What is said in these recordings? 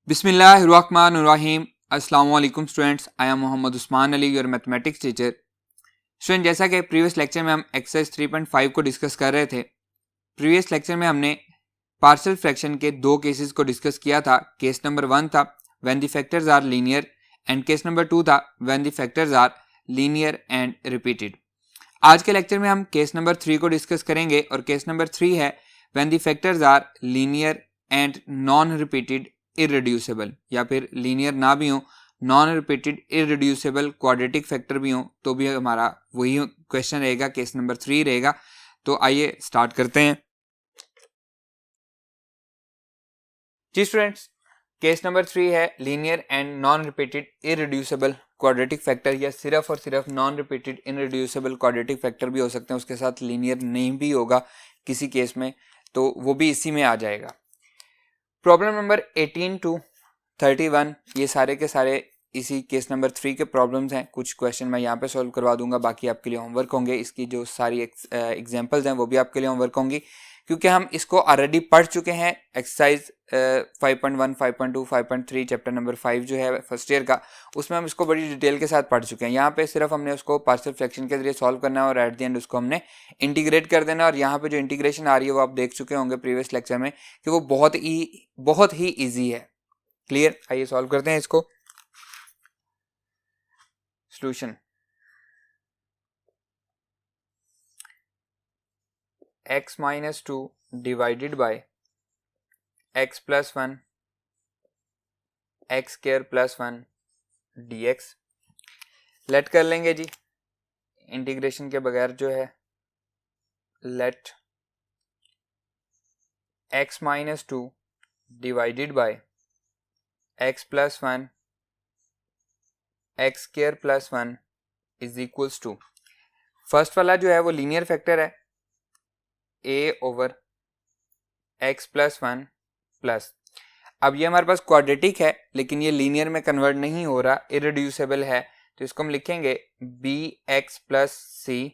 बिस्मिल्लाहिर्रहमानिर्रहीम। अस्सलाम वालेकुम students, I am Mohammad Usman Ali, your mathematics teacher. Student, जैसा कि प्रीवियस लेक्चर में हम एक्सरसाइज 3.5 को डिस्कस कर रहे थे, प्रीवियस लेक्चर में हमने पार्शियल फ्रैक्शन के दो केसेस को डिस्कस किया था। केस नंबर 1 था when the factors are linear and case number 2 था when the factors are linear and repeated. आज के लेक्चर में हम केस नंबर 3 को डिस्कस करेंगे और केस नंबर 3 है when the factors are linear and non repeated irreducible, या फिर लीनियर ना भी हो, non repeated irreducible quadratic factor भी हो तो भी हमारा वही क्वेश्चन रहेगा, केस नंबर 3 रहेगा। तो आइए स्टार्ट करते हैं। जी स्टूडेंट्स, केस नंबर 3 है linear and non repeated irreducible quadratic factor, या सिर्फ और सिर्फ non repeated irreducible quadratic factor भी हो सकते हैं, उसके साथ लीनियर नहीं भी होगा किसी केस में, तो वो भी इसी में आ जाएगा। प्रॉब्लम नंबर 18 टू 31 ये सारे के सारे इसी केस नंबर 3 के प्रॉब्लम्स हैं। कुछ क्वेश्चन मैं यहाँ पे सॉल्व करवा दूंगा, बाकी आपके लिए होमवर्क होंगे। इसकी जो सारी एग्जांपल्स हैं वो भी आपके लिए होमवर्क होंगी, क्योंकि हम इसको ऑलरेडी पढ़ चुके हैं। एक्सरसाइज 5.1, 5.2, 5.3 चैप्टर नंबर 5 जो है फर्स्ट ईयर का, उसमें हम इसको बड़ी डिटेल के साथ पढ़ चुके हैं। यहाँ पे सिर्फ हमने उसको पार्शियल फ्रैक्शन के जरिए सॉल्व करना है और एट द एंड उसको हमने इंटीग्रेट कर देना। और यहाँ पे जो इंटीग्रेशन आ रही है वो आप देख चुके होंगे प्रीवियस लेक्चर में कि वो बहुत ही ईजी है। क्लियर? आइए सॉल्व करते हैं इसको। Solution x-2 divided by x + 1 x² + 1 dx। Let कर लेंगे जी, इंटीग्रेशन के बगैर जो है। Let x-2 divided by x + 1 x² + 1 is equals to, first वाला जो है वो लीनियर फैक्टर है a/x + 1 प्लस, अब ये हमारे पास क्वाड्रेटिक है लेकिन ये लीनियर में कन्वर्ट नहीं हो रहा, इररिड्यूसिबल है, तो इसको हम लिखेंगे bx + c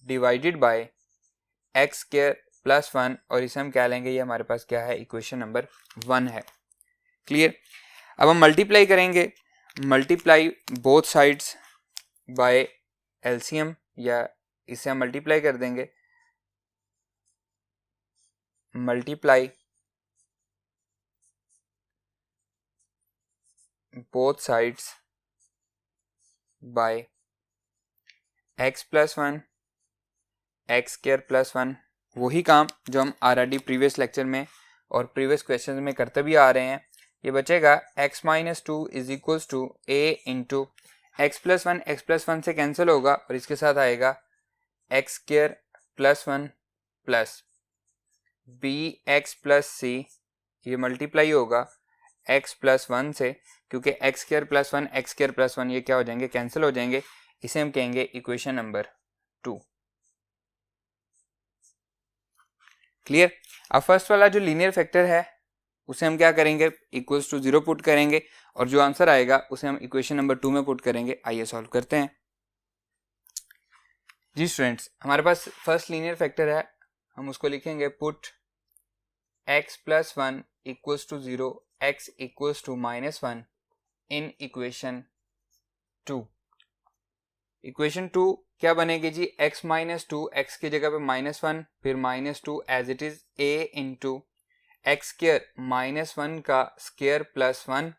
divided bye x² + 1, और इसे हम क्या लेंगे, ये हमारे पास क्या है, इक्वेशन नंबर 1 है। क्लियर? अब हम मल्टीप्लाई करेंगे, multiply both sides bye LCM, या इसे हम मल्टीप्लाई कर देंगे, multiply both sides by x + 1 x² + 1, वही काम जो हम ऑलरेडी प्रीवियस लेक्चर में और प्रीवियस क्वेश्चन में करते भी आ रहे हैं। ये बचेगा x-2 is equals to a into x + 1, x + 1 से कैंसिल होगा और इसके साथ आएगा x² + 1 प्लस bx + c, ये मल्टीप्लाई होगा x + 1 से, क्योंकि x² + 1 x² + 1 ये क्या हो जाएंगे, कैंसिल हो जाएंगे। इसे हम कहेंगे इक्वेशन नंबर 2। क्लियर? अब फर्स्ट वाला जो लीनियर फैक्टर है उसे हम क्या करेंगे, इक्वल्स टू 0 पुट करेंगे, और जो आंसर आएगा उसे हम इक्वेशन नंबर 2 में पुट करेंगे। आइए सॉल्व करते हैं। जी स्टूडेंट्स, हमारे पास फर्स्ट लीनियर फैक्टर है, हम उसको लिखेंगे put x + 1 equals to 0 x equals to -1 in equation 2। Equation 2 क्या बनेगी जी, x - 2, x की जगह पे -1, फिर -2 as it is a into x² -1 का square plus 1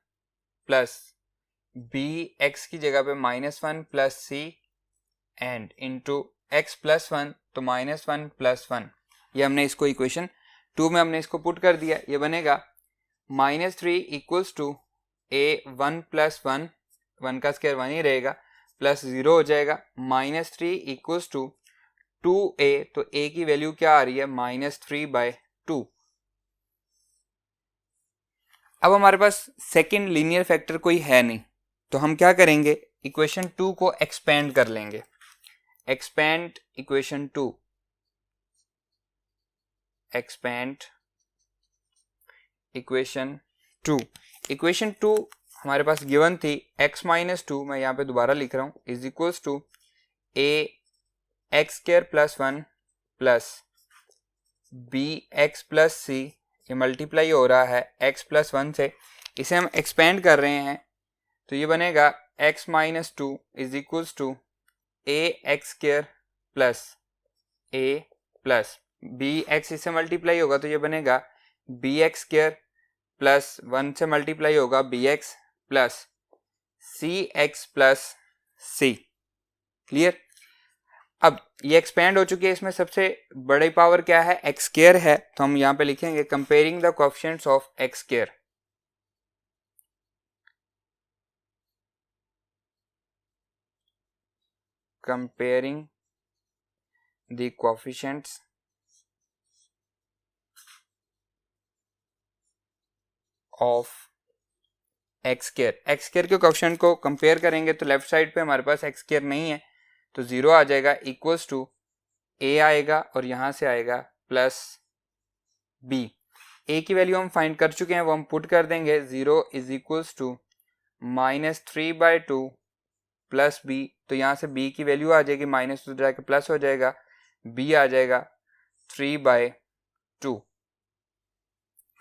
plus b x की जगह पे -1 plus c and into x + 1 तो -1 + 1। ये हमने इसको इक्वेशन 2 में हमने इसको पुट कर दिया। ये बनेगा -3 इक्वल्स टू a 1 + 1, 1 का स्क्वायर 1 ही रहेगा, प्लस 0 हो जाएगा, -3 इक्वल्स टू 2a, तो a की वैल्यू क्या आ रही है, -3/2। अब हमारे पास सेकंड लीनियर फैक्टर कोई है नहीं, तो हम क्या करेंगे, इक्वेशन 2 को एक्सपेंड कर लेंगे। Expand equation 2, expand equation 2। Equation 2 हमारे पास गिवन थी x - 2, मैं यहाँ पे दोबारा लिख रहा हूँ, is equals to a x² + 1 plus b x + c, ये मल्टीप्लाई हो रहा है x + 1 से, इसे हम एक्सपेंड कर रहे हैं तो ये बनेगा x minus 2 is equals to A X square plus A plus B X इससे मल्टीप्लाई होगा तो ये बनेगा बी एक्स स्क्र प्लस 1 से मल्टीप्लाई होगा B x plus c x plus सी। क्लियर। अब ये एक्सपेंड हो चुकी है, इसमें सबसे बड़ी पावर क्या है, एक्स स्क्र है, तो हम यहां पे लिखेंगे comparing the coefficients of x square. Comparing the coefficients of x square. X square के कोएफिशिएंट को कंपेयर करेंगे तो लेफ्ट साइड पे हमारे पास एक्स स्क्र नहीं है तो 0 आ जाएगा, इक्वल्स टू ए आएगा और यहां से आएगा प्लस बी। ए की वैल्यू हम फाइंड कर चुके हैं, वो हम पुट कर देंगे। 0 is equals to -3/2 plus B, तो यहां से बी की वैल्यू आ जाएगी, माइनस तो जाके प्लस हो जाएगा, बी आ जाएगा 3/2।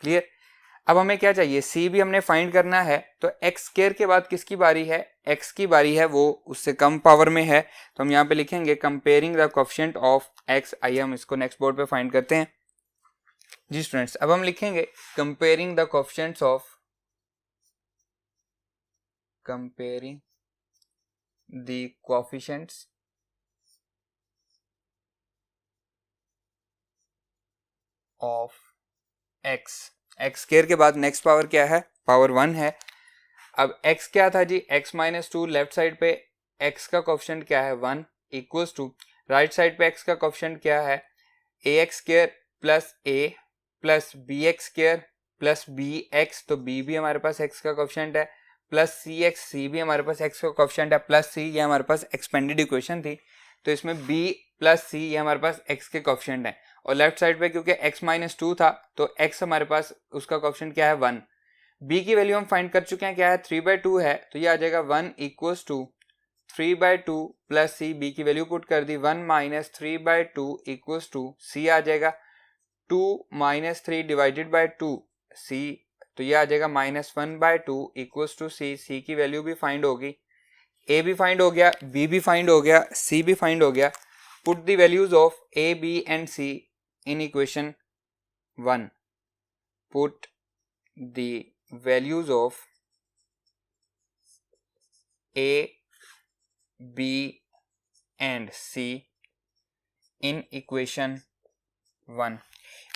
क्लियर। अब हमें क्या चाहिए, सी भी हमने फाइंड करना है, तो एक्स स्क्वायर के बाद किसकी बारी है, एक्स की बारी है, वो उससे कम पावर में है, तो हम यहाँ पे लिखेंगे comparing the coefficient of x. आइए हम इसको नेक्स्ट बोर्ड पे फाइंड करते हैं। जी स्टूडेंट्स, अब हम लिखेंगे comparing the coefficients of comparing the coefficients of x. X square के बाद नेक्स्ट पावर क्या है, पावर 1 है। अब x क्या था जी, x माइनस 2, लेफ्ट साइड पे x का कोएफिशिएंट क्या है 1, इक्वल्स टू राइट साइड पे x का कोएफिशिएंट क्या है a x square plus a plus B x square plus B x, तो b भी हमारे पास x का कोएफिशिएंट है, प्लस सी एक्स, सी भी हमारे पास x का कोएफिशिएंट है, प्लस c, ये हमारे पास एक्सपेंडेड इक्वेशन थी, तो इसमें b प्लस c ये हमारे पास x के कोएफिशिएंट है। और लेफ्ट साइड पे क्योंकि x माइनस 2 था तो x हमारे पास उसका कोएफिशिएंट क्या है 1। b की वैल्यू हम फाइंड कर चुके हैं, क्या है 3/2 है, तो ये आ जाएगा 1 equals to 3/2 plus c, b की वैल्यू पुट कर दी, 1 माइनस 3/2 इक्वल्स टू c आ जाएगा 2 माइनस 3 डिवाइडेड बाई 2 c, तो ये आ जाएगा -1/2 इक्वल्स टू c। c की वैल्यू भी फाइंड होगी, a भी फाइंड हो गया, b भी फाइंड हो गया, c भी फाइंड हो गया। Put the values of a, b and c in equation 1. Put the values of a, b and c in equation 1.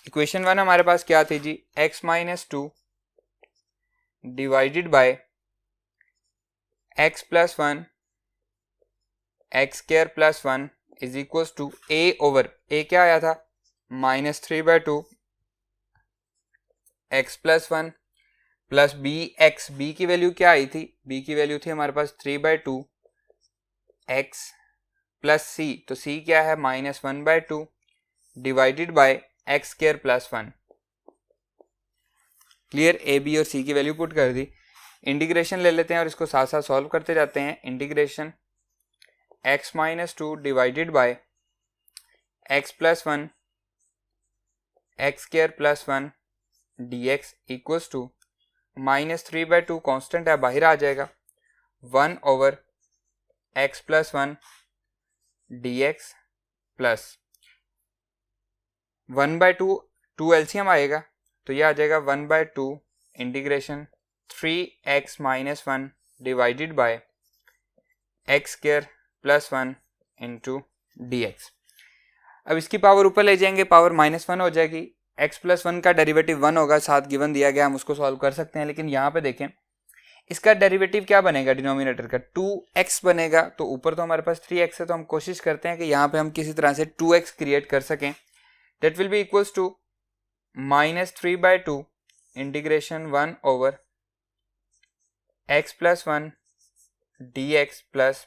Equation 1 हमारे पास क्या थी जी, x minus 2 divided by x plus 1 x square plus 1 is equals to a over a क्या आया था -3/2 x plus 1 plus B x, b की value क्या आई थी, b की वैल्यू थी हमारे पास 3/2 x प्लस c, तो c क्या है -1/2 divided by x square plus 1। Clear. a, b और c की वैल्यू पुट कर दी। इंटीग्रेशन ले लेते हैं और इसको साथ साथ सॉल्व करते जाते हैं। Integration x minus 2 divided by x plus 1 x square plus 1 dx equals to -3/2 constant है, बाहर आ जाएगा, 1 over x plus 1 dx plus 1/2, 2 LCM आएगा, तो ये आ जाएगा 1/2 integration 3x minus 1 divided by x square plus 1 into dx। अब इसकी पावर ऊपर ले जाएंगे, पावर -1 हो जाएगी, x प्लस 1 का डेरिवेटिव 1 होगा, साथ गिवन दिया गया, हम उसको सॉल्व कर सकते हैं। लेकिन यहाँ पे देखें इसका डेरिवेटिव क्या बनेगा, डिनोमिनेटर का 2x बनेगा, तो ऊपर तो हमारे पास 3x है, तो हम कोशिश करते हैं कि यहाँ पे हम किसी तरह से 2x क्रिएट कर सकें। That will be equals to -3/2 integration 1 over x plus 1 dx plus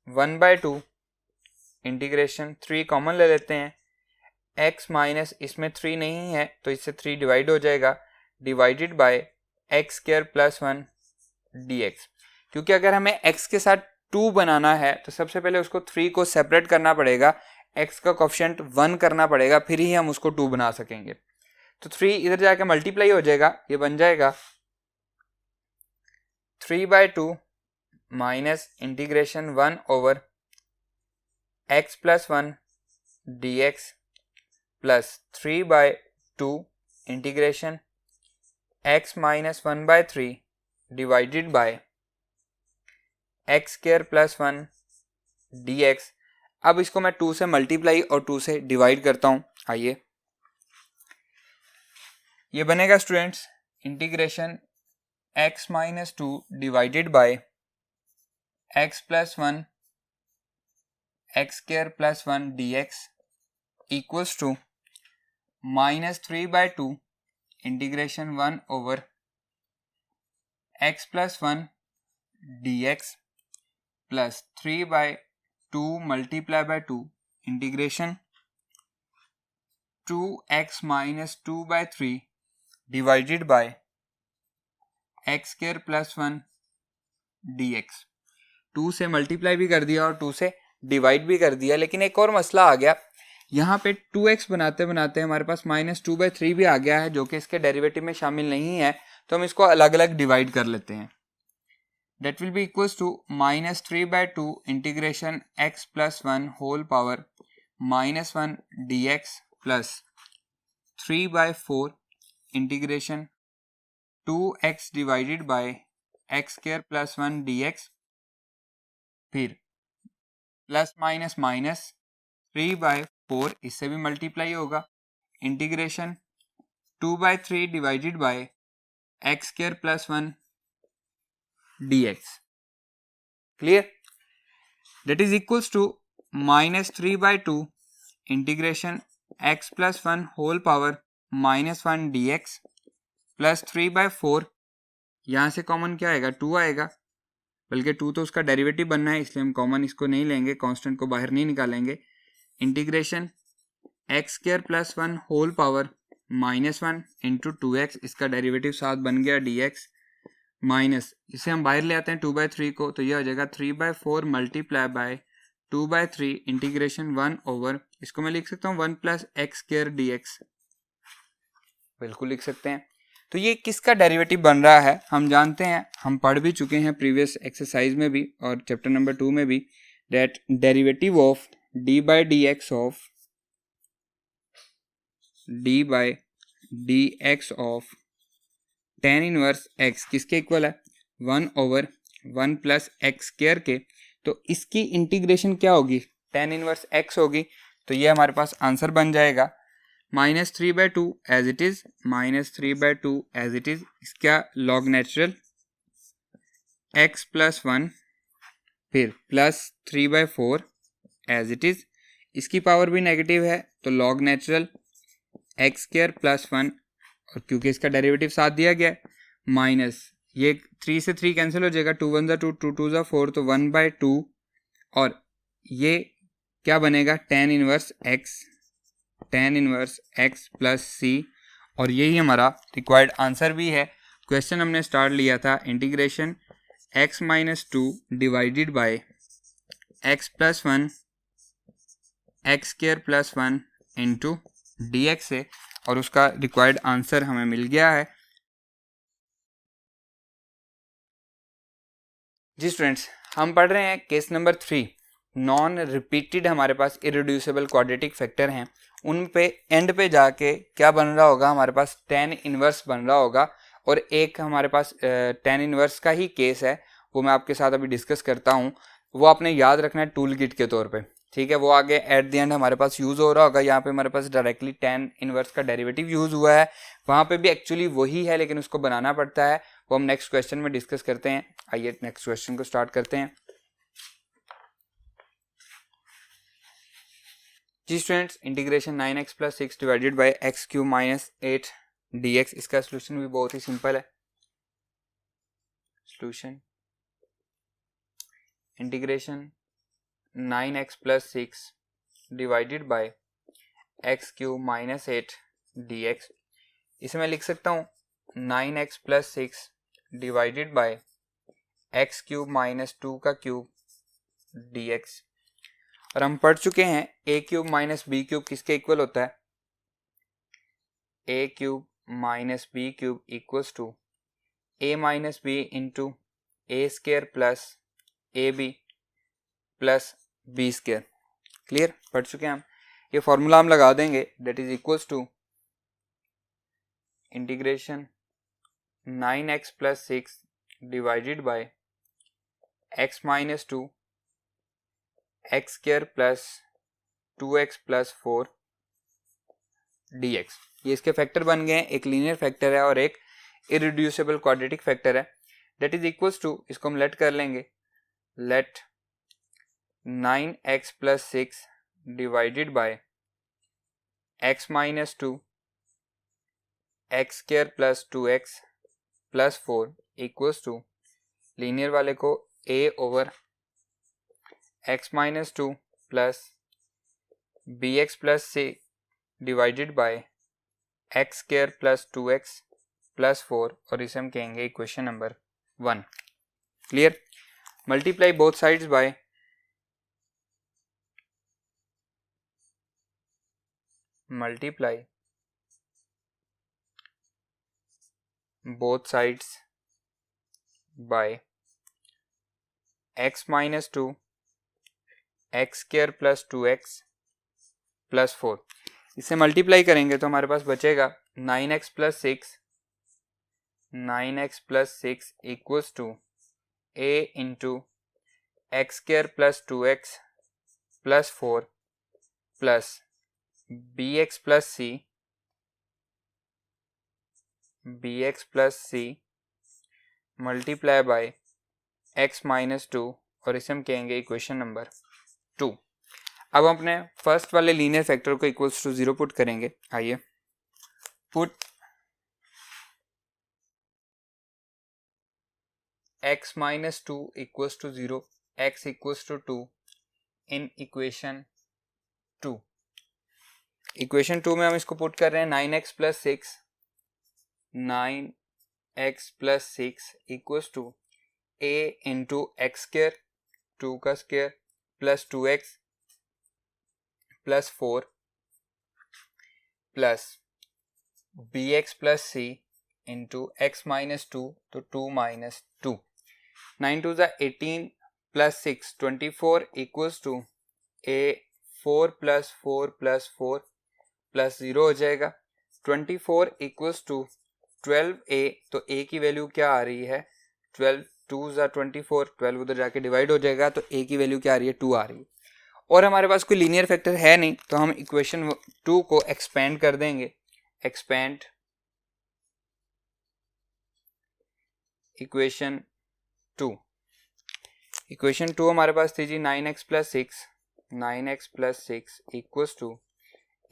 1/2 integration 3 common ले लेते हैं, x माइनस इसमें 3 नहीं है तो इससे 3 डिवाइड हो जाएगा, divided by x square plus 1 dx। क्योंकि अगर हमें x के साथ 2 बनाना है तो सबसे पहले उसको 3 को सेपरेट करना पड़ेगा, x का कोएफिशिएंट 1 करना पड़ेगा, फिर ही हम उसको 2 बना सकेंगे। तो 3 इधर जाके मल्टीप्लाई हो जाएगा, ये बन जाएगा 3/2 minus integration 1 over x plus 1 dx plus 3/2 integration x minus 1/3 divided by x square plus 1 dx। अब इसको मैं 2 से मल्टीप्लाई और 2 से डिवाइड करता हूं। आइए, ये बनेगा students integration x minus 2 divided by x plus 1 x square plus 1 dx equals to minus 3/2 integration 1 over x plus 1 dx plus 3/2 multiply by 2 integration 2x minus 2/3 divided by x square plus 1 dx। 2 से multiply भी कर दिया और 2 से divide भी कर दिया, लेकिन एक और मसला आ गया। यहाँ पे 2x बनाते बनाते हमारे पास माइनस 2/3 भी आ गया है, जो कि इसके डेरिवेटिव में शामिल नहीं है, तो हम इसको अलग अलग डिवाइड कर लेते हैं। That will be equals to minus 3/2 integration x plus 1 whole power minus 1 dx plus 3/4 integration 2x divided by x square plus 1 dx, फिर प्लस माइनस माइनस 3/4 इससे भी मल्टीप्लाई होगा, integration 2/3 divided by x square plus 1 dx। Clear? That is equals to minus 3/2 integration x plus 1 whole power minus 1 dx plus 3/4, यहाँ से common क्या आएगा? 2 आएगा, बल्कि 2 तो उसका डेरिवेटिव बनना है, इसलिए हम कॉमन इसको नहीं लेंगे, कांस्टेंट को बाहर नहीं निकालेंगे। Integration x square plus 1 whole power minus 1 into 2x, इसका डेरिवेटिव साथ बन गया dx, माइनस इसे हम बाहर ले आते हैं 2/3 को, तो यह हो जाएगा 3/4 मल्टीप्लाई बाय 2/3 इंटीग्रेशन 1 ओवर, इसको मैं लिख सकता हूँ 1 प्लस एक्स स्क्वायर dx, बिल्कुल लिख सकते हैं। तो ये किसका डेरिवेटिव बन रहा है हम जानते हैं, हम पढ़ भी चुके हैं प्रीवियस एक्सरसाइज में भी और चैप्टर नंबर 2 में भी, that derivative of d by D x of d by D x of tan inverse x किसके इक्वल है? 1 ओवर 1 प्लस एक्स स्क्वायर के। तो इसकी इंटीग्रेशन क्या होगी? tan इनवर्स x होगी। तो ये हमारे पास आंसर बन जाएगा minus 3/2 as it is, minus 3/2 as it is, इसका लॉग नेचुरल x प्लस 1 फिर प्लस 3/4 एज इट इज, इसकी पावर भी नेगेटिव है तो log natural x square plus 1, और क्योंकि इसका डेरिवेटिव साथ दिया गया है, माइनस ये 3 से 3 कैंसिल हो जाएगा, 2 1 2 2 2 4, तो 1/2, और ये क्या बनेगा? tan inverse x plus c, और यही हमारा रिक्वायर्ड आंसर भी है। क्वेश्चन हमने स्टार्ट लिया था integration x minus 2 divided by x plus 1 x square plus 1 into dx से, और उसका रिक्वायर्ड आंसर हमें मिल गया है। जी स्टूडेंट्स, हम पढ़ रहे हैं केस नंबर 3। नॉन रिपीटेड हमारे पास इरेड्यूसिबल क्वाड्रेटिक फैक्टर हैं, उन पे एंड पे जाके क्या बन रहा होगा? हमारे पास tan इनवर्स बन रहा होगा, और एक हमारे पास tan इनवर्स का ही केस है, वो मैं आपके साथ अभी डिस्कस करता हूँ। वो आपने याद रखना है टूल किट के तौर पे, ठीक है? वो आगे एट द एंड हमारे पास यूज़ हो रहा होगा। यहाँ पे हमारे पास डायरेक्टली tan इनवर्स का डेरिवेटिव यूज़ हुआ है, वहाँ पे भी एक्चुअली वही है, लेकिन उसको बनाना पड़ता है, वो हम नेक्स्ट क्वेश्चन में डिस्कस करते हैं। आइए नेक्स्ट क्वेश्चन को स्टार्ट करते हैं। जी students, integration 9x plus 6 divided by x cube minus 8 dx, इसका सोल्यूशन भी बहुत ही सिंपल है। Solution integration 9x plus 6 divided by x cube minus 8 dx, इसे मैं लिख सकता हूँ 9x plus 6 divided by x cube minus 2 का क्यूब dx। और हम पढ़ चुके हैं a cube minus b cube किसके इक्वल होता है? a cube minus b cube equals to a minus b into a square plus a b plus b square. Clear, पढ़ चुके हैं हम। ये फॉर्मूला हम लगा देंगे, that is equals to integration 9x plus 6 divided by x minus 2 x square plus 2x plus 4 dx। ये इसके फैक्टर बन गए हैं, एक लीनियर फैक्टर है और एक इरिड्यूसिबल क्वाड्रेटिक फैक्टर है। दैट इज इक्वल्स टू, इसको हम लेट कर लेंगे, let 9x plus 6 divided by x minus 2 x square plus 2x plus 4 equals to linear वाले को a over x minus 2 plus bx plus c divided by x square plus 2x plus 4 और इसे हम कहेंगे equation number 1। Clear, multiply both sides by multiply both sides by x minus 2 x square plus 2x plus 4। इसे multiply करेंगे तो हमारे पास बचेगा 9x plus 6 9x plus 6 equals to a into x square plus 2x plus 4 plus bx plus c multiply by x minus 2 और इसे हम कहेंगे equation number 2। अब हम अपने फर्स्ट वाले लीनियर फैक्टर को इक्वल्स टू 0 पुट करेंगे। आइए, put x minus 2 equals to 0 x equals to 2 in equation 2। Equation 2 में हम इसको पुट कर रहे हैं 9x plus 6 9x plus 6 equals to a into x square 2 का square plus 2x plus 4 plus bx plus c into x minus 2 तो 2 minus 2 9 2 18 plus 6 24 equals to a 4 plus 4 plus 4 plus 0 हो जाएगा। 24 इक्वल्स टू 12a, तो a की value क्या आ रही है 12 2 24 12 उधर जाके डिवाइड हो जाएगा तो a की वैल्यू क्या आ रही है 2 आ रही है। और हमारे पास कोई लीनियर फैक्टर है नहीं तो हम इक्वेशन 2 को एक्सपेंड कर देंगे। एक्सपेंड इक्वेशन 2, इक्वेशन 2 हमारे पास थी जी 9x plus 6 9x plus 6 equals to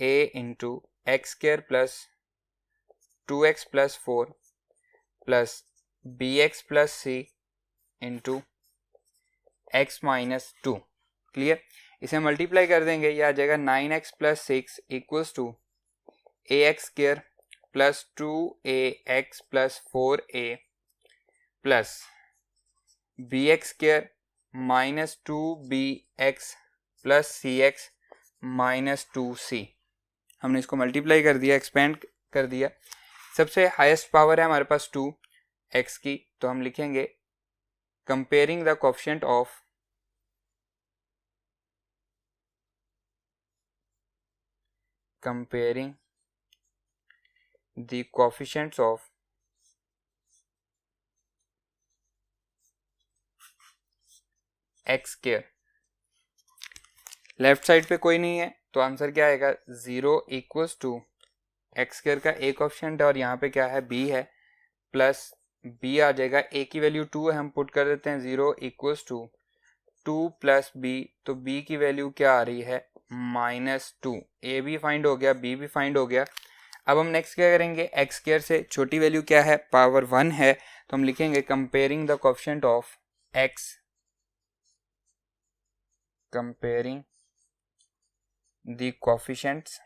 a into x square plus 2x plus 4 plus bx plus c into x minus 2। Clear, इसे मल्टीप्लाई कर देंगे, यह आ जाएगा 9x plus 6 equals to ax square plus 2ax plus 4a plus bx square minus 2bx plus cx minus 2c। हमने इसको multiply कर दिया, एक्सपेंड कर दिया। सबसे हाईएस्ट पावर है हमारे पास 2x की, तो हम लिखेंगे comparing the coefficient of comparing the coefficients of x square। Left side पे कोई नहीं है तो आंसर क्या आएगा 0 इक्वल्स टू एक्स स्क्वायर का एक कोएफिशिएंट है और यहाँ पे क्या है b है प्लस b आ जाएगा। a की वैल्यू 2 है, हम पुट कर देते हैं 0 इक्वल्स टू 2 प्लस b, तो b की वैल्यू क्या आ रही है माइनस 2। a भी फाइंड हो गया, b भी फाइंड हो गया। अब हम नेक्स्ट क्या करेंगे, एक्स स्क्वायर से छोटी वैल्यू क्या है पावर 1 है, तो हम लिखेंगे comparing the coefficient of x, comparing the coefficients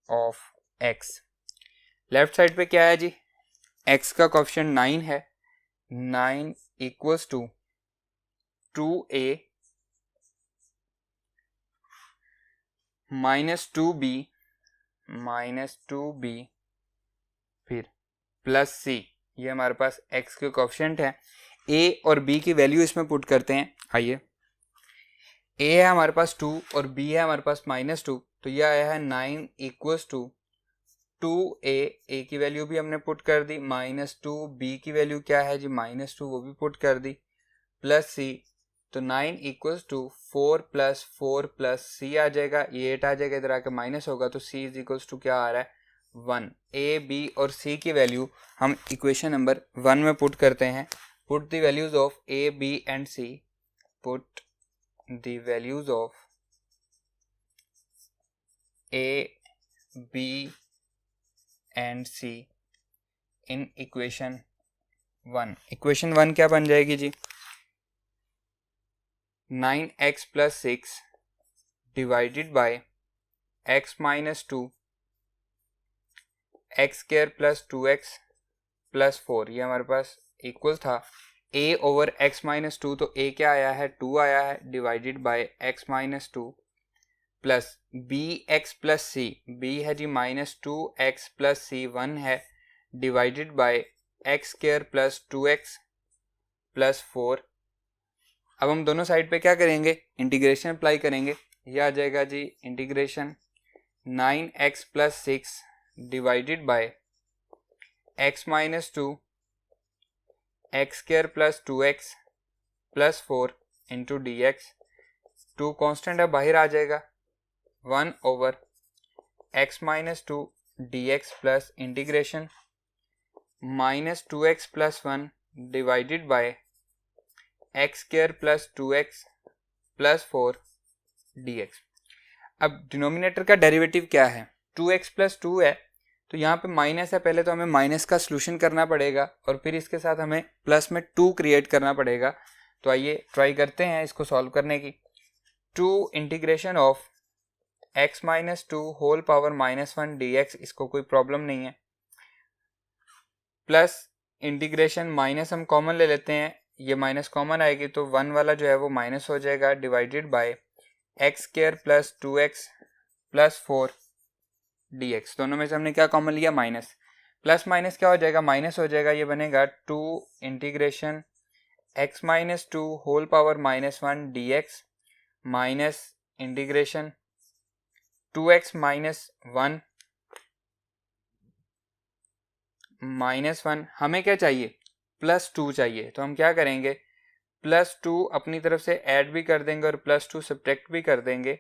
of x। Left side पे क्या है जी, x का कोएफिशिएंट 9 है, 9 equals to 2a minus 2b minus 2b फिर प्लस सी, ये हमारे पास x के कोएफिशिएंट है। a और b की वैल्यू इसमें पुट करते हैं। आइए, a है हमारे पास 2 और b है हमारे पास -2, तो ये आया है 9 इक्वल्स टू 2a, a की वैल्यू भी हमने पुट कर दी, -2 b की वैल्यू क्या है जी -2, वो भी पुट कर दी, प्लस c, तो 9 equals to 4 plus 4 plus c आ जाएगा, ये 8 आ जाएगा, इधर आके माइनस होगा, तो c इज इक्वल्स टू क्या आ रहा है 1। a, b और c की वैल्यू हम इक्वेशन नंबर 1 में पुट करते हैं। Put the values of a, b and c, put the values of a, b and c in equation 1। Equation 1 क्या बन जाएगी जी, 9x plus 6 divided by x minus 2 x square plus 2x plus 4, ये हमारे पास equal था a over x minus 2, तो a क्या आया है 2 आया है, divided by x minus 2 plus bx plus c, b है जी -2x प्लस c 1 है, divided by x square plus 2x plus 4। अब हम दोनों साइड पे क्या करेंगे, इंटीग्रेशन अप्लाई करेंगे, ये आ जाएगा जी integration 9x plus 6 divided by x minus 2 x square plus 2x plus 4 into d x, 2 constant है बाहर आ जाएगा, 1 over x minus 2 d x plus integration -2x plus 1 divided by x square plus 2x plus 4 dx। अब denominator का derivative क्या है, 2x plus 2 है, तो यहाँ पे माइनस है, पहले तो हमें माइनस का सोल्यूशन करना पड़ेगा और फिर इसके साथ हमें प्लस में 2 क्रिएट करना पड़ेगा। तो आइए ट्राई करते हैं इसको सॉल्व करने की। 2 integration of x minus 2 whole power -1 dx, इसको कोई प्रॉब्लम नहीं है, प्लस इंटीग्रेशन माइनस हम कॉमन ले लेते हैं, ये माइनस कॉमन आएगी तो 1 वाला जो है वो माइनस हो जाएगा, divided by x square plus 2x plus 4 dx, दोनों में से हमने क्या कॉमन लिया माइनस, प्लस माइनस क्या हो जाएगा माइनस हो जाएगा, ये बनेगा 2 integration x minus 2 whole power -1 dx minus integration 2x minus 1 -1, हमें क्या चाहिए +2 चाहिए, तो हम क्या करेंगे +2 अपनी तरफ से ऐड भी कर देंगे और +2 सब्ट्रैक्ट भी कर देंगे,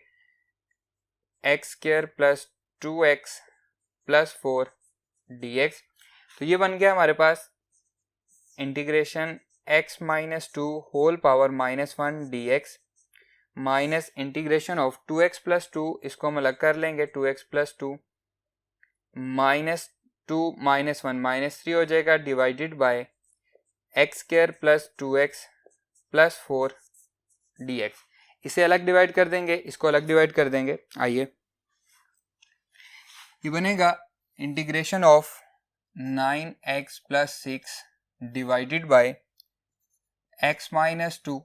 x square plus 2x plus 4 dx, तो ये बन गया हमारे पास integration x minus 2 whole power -1 dx minus integration of 2x plus 2, इसको हम अलग कर लेंगे, 2x प्लस 2 माइनस 2 -1 -3 हो जाएगा, divided by x square plus 2x plus 4 dx। इसे अलग डिवाइड कर देंगे, इसको अलग डिवाइड कर देंगे। आइए, ये बनेगा integration of 9x plus 6 divided by x minus 2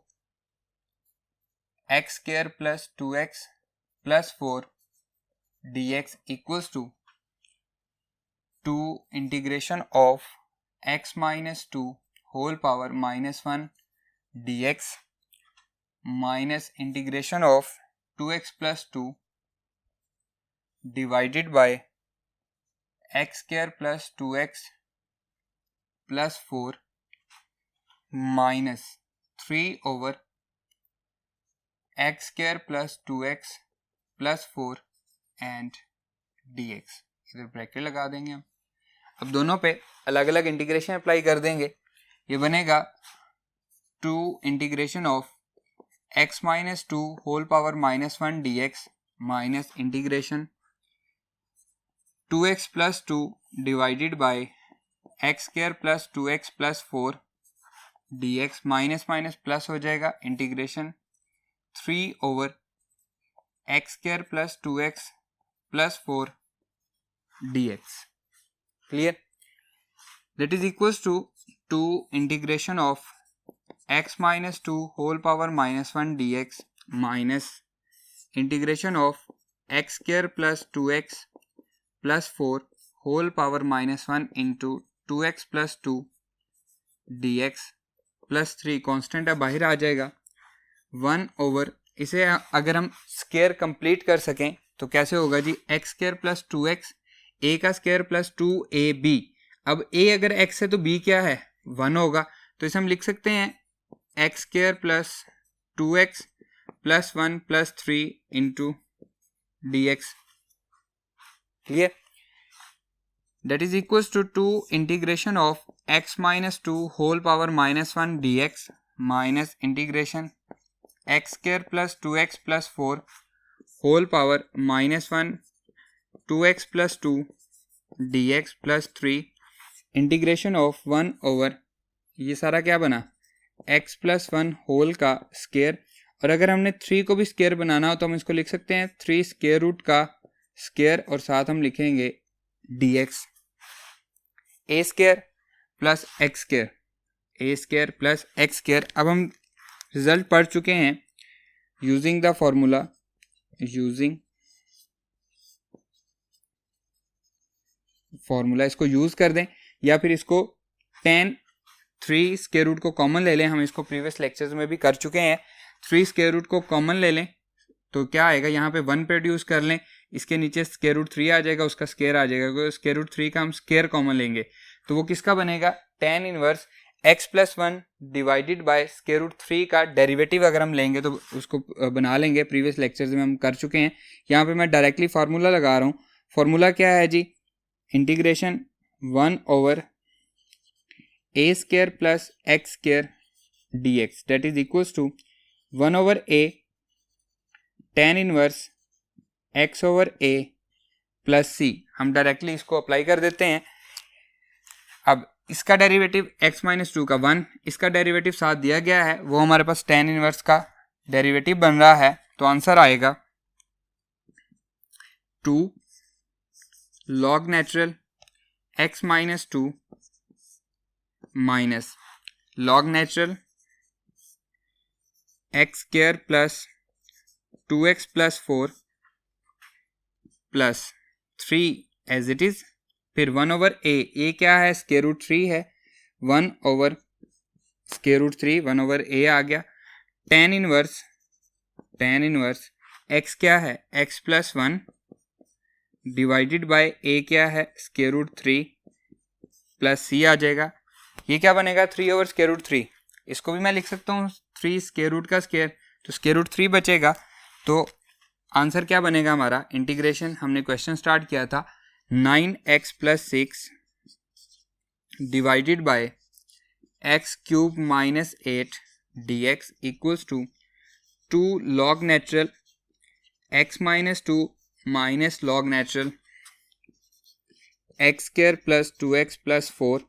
x square plus 2x plus 4 dx equals to 2 integration of x minus 2 whole power -1 dx minus integration of 2x plus 2 divided by x square plus 2x plus 4 minus 3 over x square plus 2x plus 4 and dx, इधर bracket लगा देंगे हम। अब दोनों पे अलग अलग integration apply कर देंगे, ये बनेगा 2 integration of x minus 2 whole power -1 dx minus integration 2x plus 2 divided by x square plus 2x plus 4 dx minus minus plus हो जाएगा, integration 3 over x square plus 2x plus 4 dx। Clear? That is equals to 2 integration of x minus 2 whole power -1 dx minus integration of x square plus 2x plus 4 whole power -1 into 2x plus 2 dx plus 3 constant है बाहर आ जाएगा 1 over, इसे अगर हम square complete कर सकें तो कैसे होगा जी, एक्स स्क्वायर प्लस 2x, ए का स्क्वायर प्लस 2ab। अब a अगर x है तो b क्या है 1 होगा, तो इसे हम लिख सकते हैं x square plus 2x plus 1 plus 3 into dx। Clear? that is equals to 2 integration of x minus 2 whole power -1 dx minus integration x square plus 2x plus 4 whole power -1 2x plus 2 dx plus 3 integration of 1 over, ये सारा क्या बना x plus 1 whole का square, और अगर हमने 3 को भी स्क्वायर बनाना हो तो हम इसको लिख सकते हैं 3 स्क्वायर रूट का स्क्वायर, और साथ हम लिखेंगे dx ए स्क्वायर प्लस एक्स स्क्वायर, ए स्क्वायर प्लस एक्स स्क्वायर। अब हम रिजल्ट पढ़ चुके हैं यूजिंग द फॉर्मूला, इसको यूज कर दें या फिर इसको 3 स्क्वायर रूट को कॉमन ले लें। हम इसको प्रीवियस लेक्चर्स में भी कर चुके हैं। 3 स्क्वायर रूट को कॉमन ले लें तो क्या आएगा, यहाँ पे 1 प्रोड्यूस कर लें, इसके नीचे स्क्वायर रूट 3 आ जाएगा, उसका स्क्वायर आ जाएगा, क्योंकि स्क्वायर रूट 3 का हम स्क्वायर कॉमन लेंगे तो वो किसका बनेगा, tan inverse x plus 1 divided by square root 3 का डेरिवेटिव अगर हम लेंगे तो उसको बना लेंगे, प्रीवियस लेक्चर्स में हम कर चुके हैं। यहाँ पे मैं डायरेक्टली फार्मूला लगा रहा हूँ। फार्मूला क्या है जी, integration 1 over a square plus x square dx that is equals to 1 over a tan inverse x over a plus c। हम डायरेक्टली इसको अप्लाई कर देते हैं। अब इसका डेरिवेटिव x माइनस 2 का 1, इसका डेरिवेटिव साथ दिया गया है, वो हमारे पास tan इनवर्स का डेरिवेटिव बन रहा है, तो आंसर आएगा 2 log natural x minus 2 minus log natural x square plus 2x plus 4 plus 3 as it is, फिर 1 ओवर ए क्या है, स्क्वायर रूट 3 है, 1 ओवर स्क्वायर रूट 3, 1 ओवर ए आ गया, tan इनवर्स x क्या है, x plus 1 divided bye a क्या है, square root 3 plus c आ जाएगा। ये क्या बनेगा, 3 ओवर स्क्वायर रूट 3, इसको भी मैं लिख सकता हूँ 3 स्क्वायर रूट का स्क्वायर, तो स्क्वायर रूट 3 बचेगा। तो आंसर क्या बनेगा हमारा, इंटीग्रेशन हमने क्वेश्चन स्टार्ट किया था 9x plus 6 divided by x cube minus 8 dx equals to 2 log natural x minus 2 minus log natural x square plus 2x plus 4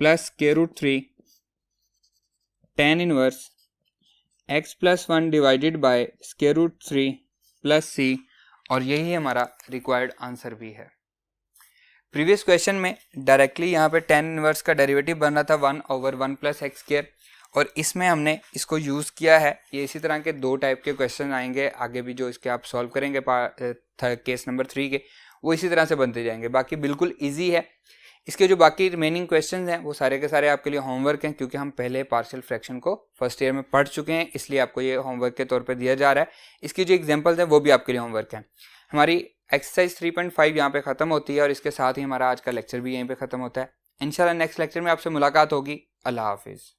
plus square root 3 tan inverse x plus 1 divided by square root 3 plus c, और यही हमारा required answer भी है। Previous question में directly यहाँ पे tan inverse का derivative बन रहा था 1 ओवर 1 प्लस एक्स स्क्वायर, और इसमें हमने इसको यूज़ किया है। ये इसी तरह के 2 टाइप के क्वेश्चन आएंगे आगे भी, जो इसके आप सॉल्व करेंगे केस नंबर 3 के, वो इसी तरह से बनते जाएंगे। बाकी बिल्कुल ईजी है। इसके जो बाकी रिमेनिंग क्वेश्चंस हैं वो सारे के सारे आपके लिए होमवर्क हैं, क्योंकि हम पहले पार्शियल फ्रैक्शन को फर्स्ट ईयर में पढ़ चुके हैं, इसलिए आपको ये होमवर्क के तौर पे दिया जा रहा है। इसकी जो एग्जांपल्स हैं वो भी आपके लिए होमवर्क हैं। हमारी एक्सरसाइज 3.5 यहाँ पे ख़त्म होती है, और इसके साथ ही हमारा आज का लेक्चर भी यहीं पे ख़त्म होता है। इंशाल्लाह नेक्स्ट लेक्चर में आपसे मुलाकात होगी। अल्लाह हाफिज़।